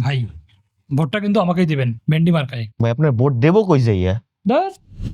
ভাই ভোটটা কিন্তু আমাকেই দিবেন ভেন্ডি মার্কায়। ভাই আপনার ভোট দেবো কই যাইয়া? ধর,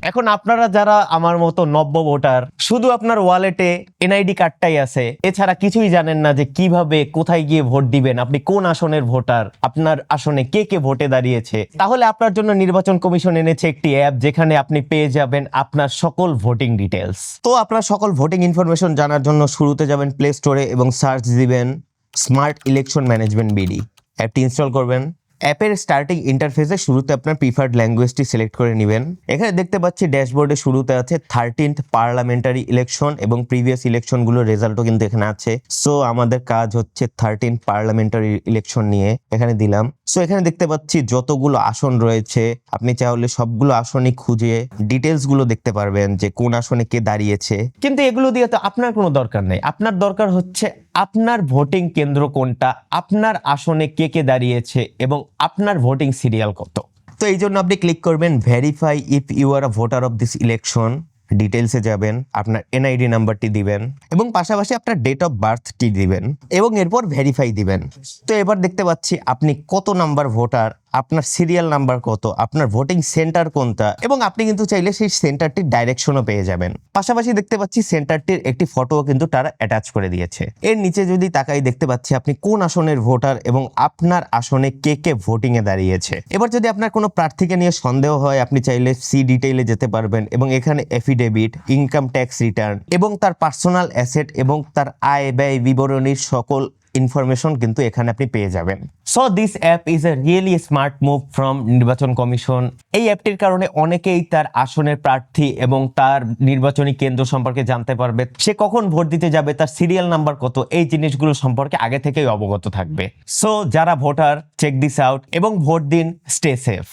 এখন আপনারা যারা আমার মতো নব্য ভোটার, শুধু আপনার ওয়ালেটে এনআইডি কার্ডটাই আছে, এছাড়া কিছুই জানেন না যে কিভাবে কোথায় গিয়ে ভোট দিবেন, আপনি কোন আসনের ভোটার, আপনার আসনে কে কে ভোটে দাঁড়িয়েছে, তাহলে আপনার জন্য নির্বাচন কমিশন এনেছে একটি অ্যাপ যেখানে আপনি পেয়ে যাবেন আপনার সকল ভোটিং ডিটেলস। তো আপনার সকল ভোটিং ইনফরমেশন জানার জন্য শুরুতে যাবেন প্লে স্টোরে এবং সার্চ দিবেন স্মার্ট ইলেকশন ম্যানেজমেন্ট বিডি। অ্যাপটি ইনস্টল করবেন। অ্যাপের স্টার্টিং ইন্টারফেসে শুরুতে আপনার প্রিফার্ড ল্যাঙ্গুয়েজটি সিলেক্ট করে নেবেন। এখানে দেখতে পাচ্ছি ড্যাশবোর্ডে শুরুতে আছে 13th পার্লামেন্টারি ইলেকশন এবং প্রিভিয়াস ইলেকশনগুলোর রেজাল্টও কিন্তু এখানে আছে। সো আমাদের কাজ হচ্ছে 13th পার্লামেন্টারি ইলেকশন নিয়ে, এখানে দিলাম। সো এখানে দেখতে পাচ্ছি যতগুলো আসন রয়েছে, আপনি চাইলে সবগুলো আসনই খুঁজে ডিটেলস গুলো দেখতে পারবেন যে কোন আসনে কে দাঁড়িয়েছে। কিন্তু এগুলো দিয়ে তো আপনার কোনো দরকার নেই। আপনার দরকার হচ্ছে আপনার ভোটিং কেন্দ্র কোনটা, আপনার আসনে কে কে দাঁড়িয়েছে এবং আপনার ভোটিং সিরিয়াল কত। তো এই জন্য আপনি ক্লিক করবেন verify if you are a voter of this election. ডিটেলসে যাবেন, আপনার এনআইডি নাম্বারটি দিবেন এবং পাশাপাশি আপনার ডেট অফ বার্থটি দিবেন এবং এরপর ভেরিফাই দিবেন। তো এবার দেখতে পাচ্ছি আপনি কত নাম্বার ভোটার, আপনার সিরিয়াল নাম্বার কত, আপনার ভোটিং সেন্টার কোনটা, এবং আপনি কিন্তু চাইলে সেই সেন্টারটির ডাইরেকশনও পেয়ে যাবেন। পাশাপাশি দেখতে পাচ্ছি সেন্টারটির একটি ফটোও কিন্তু তারা অ্যাটাচ করে দিয়েছে। এর নিচে যদি তাকাই দেখতে পাচ্ছি আপনি কোন আসনের ভোটার এবং আপনার আসনে কে কে ভোটিং এ দাঁড়িয়েছে। এবার যদি আপনার কোনো প্রার্থীকে নিয়ে সন্দেহ হয়, আপনি চাইলে সি ডিটেইলে যেতে পারবেন এবং এখানে এফিডেভিট, ইনকাম ট্যাক্স রিটার্ন এবং তার পার্সোনাল অ্যাসেট এবং তার আয় ব্যয় বিবরণীর সকল ইনফরমেশন কিন্তু এখানে আপনি পেয়ে যাবেন। So this app is a really smart move from নির্বাচন কমিশন। এই অ্যাপটির কারণে অনেকেই তার আসনের প্রার্থী এবং তার নির্বাচনী কেন্দ্র সম্পর্কে জানতে পারবে, সে কখন ভোট দিতে যাবে, তার সিরিয়াল নাম্বার কত, এই জিনিসগুলো সম্পর্কে আগে থেকেই অবগত থাকবে। সো যারা ভোটার, চেক দিস আউট এবং ভোট দিন, স্টে সেফ।